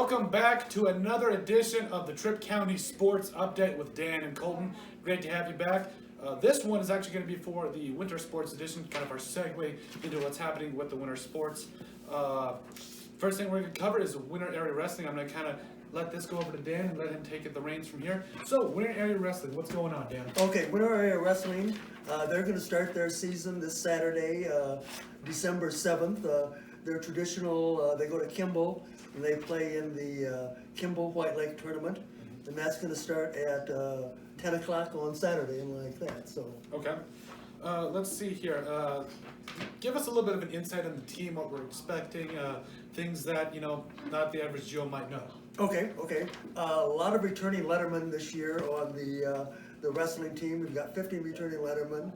Welcome back to another edition of the Tripp County Sports Update with Dan and Colton. Great to have you back. This one is actually going to be for the Winter Sports Edition, kind of our segue into what's happening with the Winter Sports. First thing we're going to cover is Winter Area Wrestling. I'm going to kind of let this go over to Dan and let him take the reins from here. So, Winter Area Wrestling, what's going on, Dan? Okay, Winter Area Wrestling, they're going to start their season this Saturday, December 7th. Their traditional, they go to Kimball, and they play in the Kimball White Lake Tournament, and that's going to start at 10 o'clock on Saturday and like that. So. Okay. Let's see here. Give us a little bit of an insight on the team, what we're expecting, things that, not the average Joe might know. Okay. A lot of returning lettermen this year on the wrestling team. We've got 50 returning lettermen.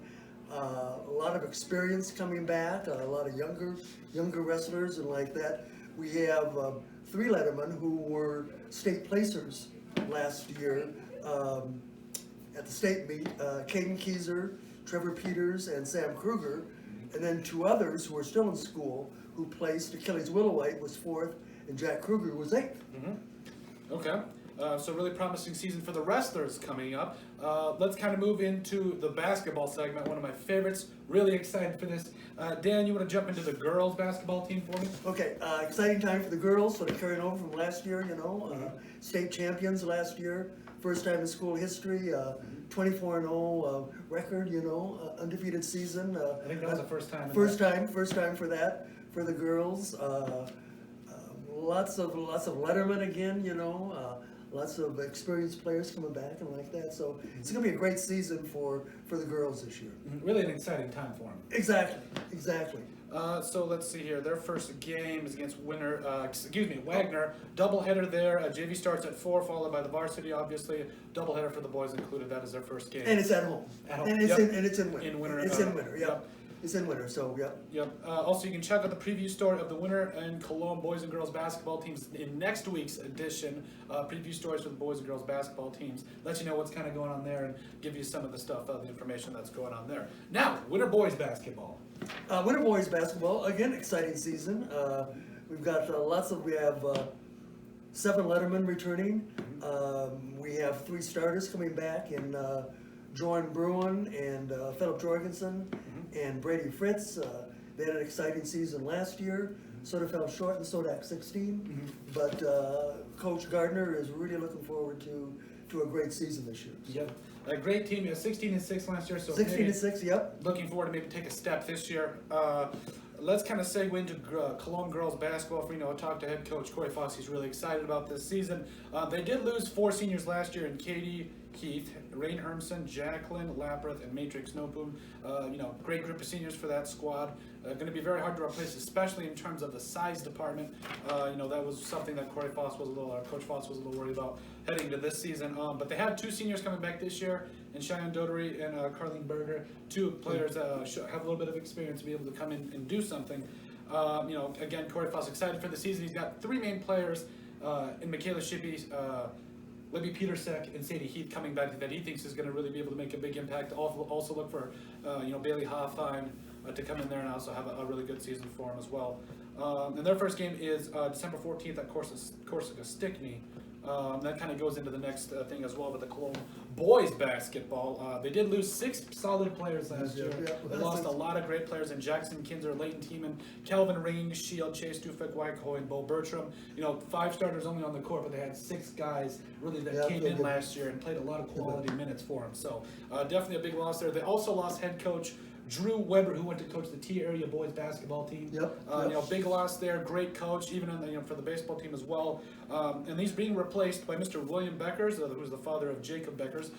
A lot of experience coming back. A lot of younger wrestlers and like that. We have 3 lettermen who were state placers last year at the state meet. Caden Keyser, Trevor Peters, and Sam Kruger. And then 2 others who are still in school who placed. Achilles Willowite was 4th, and Jack Kruger was 8th. Mm-hmm. Okay. So really promising season for the wrestlers coming up. Let's kind of move into the basketball segment, one of my favorites. Really excited for this. Dan, you want to jump into the girls basketball team for me? Okay, exciting time for the girls, sort of carrying over from last year, state champions last year, first time in school history, 24-0 record, undefeated season. I think that was the first time. First time for that, for the girls. Lots of lettermen again, lots of experienced players coming back and like that. So it's going to be a great season for the girls this year. Really an exciting time for them. Exactly. So let's see here. Their first game is against Wagner. Doubleheader there. JV starts at 4, followed by the varsity, obviously. Doubleheader for the boys included. That is their first game. And it's at home. And it's in winter. In winter. It's in winter. Yep. It's in winter, so yep. Yep. Also, you can check out the preview story of the Winner and Colome boys and girls basketball teams in next week's edition. Preview stories for the boys and girls basketball teams. Let you know what's kind of going on there and give you some of the stuff, the information that's going on there. Now, Winter boys basketball. Winter boys basketball, again, exciting season. We've got we have 7 lettermen returning. We have 3 starters coming back in Jordan Bruin and Philip Jorgensen and Brady Fritz. They had an exciting season last year. Sort of fell short in the Sodak 16, but Coach Gardner is really looking forward to a great season this year. Yep. A great team. 16-6 last year. So 16-6, yep. Looking forward to maybe take a step this year. Let's kind of segue into Colome girls basketball. Talk to head coach Corey Foss. He's really excited about this season. They did lose 4 seniors last year in Katie Heath, Rain Hermson, Jacqueline Lapreth, and Matrix Nopum. Great group of seniors for that squad. Going to be very hard to replace, especially in terms of the size department. That was something that Coach Foss was a little worried about heading into this season. But they have 2 seniors coming back this year, and Cheyenne Dodery and Carlene Berger, 2 players that have a little bit of experience to be able to come in and do something. Again, Corey Foss excited for the season. He's got 3 main players in Michaela Shippey, Libby Petersek, and Sadie Heath coming back that he thinks is going to really be able to make a big impact. Also look for Bailey Hoffine to come in there and also have a really good season for him as well. And their first game is December 14th at Corsica Stickney. That kind of goes into the next thing as well with the Colome boys basketball. They did lose 6 solid players last year. They lost a lot of great players in Jackson Kinzer, Leighton Tiemann, Calvin Ring, Shield, Chase Dufek, Wycohoe, and Bo Bertram. 5 starters only on the court, but they had 6 guys really that came in last year and played a lot of quality minutes for them. So definitely a big loss there. They also lost head coach Drew Weber, who went to coach the T area boys basketball team. Big loss there. Great coach, even on for the baseball team as well. And he's being replaced by Mr. William Beckers, who's the father of Jacob Beckers.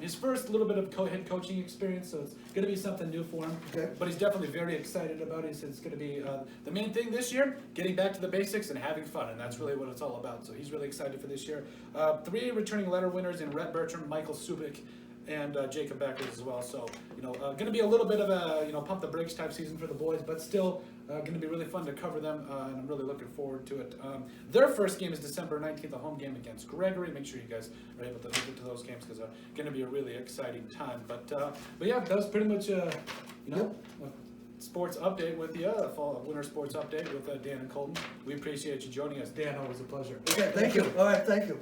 His first little bit of head coaching experience, so it's going to be something new for him. Okay. But he's definitely very excited about it. He says it's going to be the main thing this year, getting back to the basics and having fun, and that's really what it's all about. So he's really excited for this year. 3 returning letter winners in Rhett Bertram, Michael Subic, and Jacob Beckers as well. So, going to be a little bit of a, pump the brakes type season for the boys, but still going to be really fun to cover them, and I'm really looking forward to it. Their first game is December 19th, a home game against Gregory. Make sure you guys are able to get to those games because they're going to be a really exciting time. But yeah, that was pretty much, sports update with you, fall winter sports update with Dan and Colton. We appreciate you joining us. Dan, always a pleasure. Okay, thank you. All right, thank you.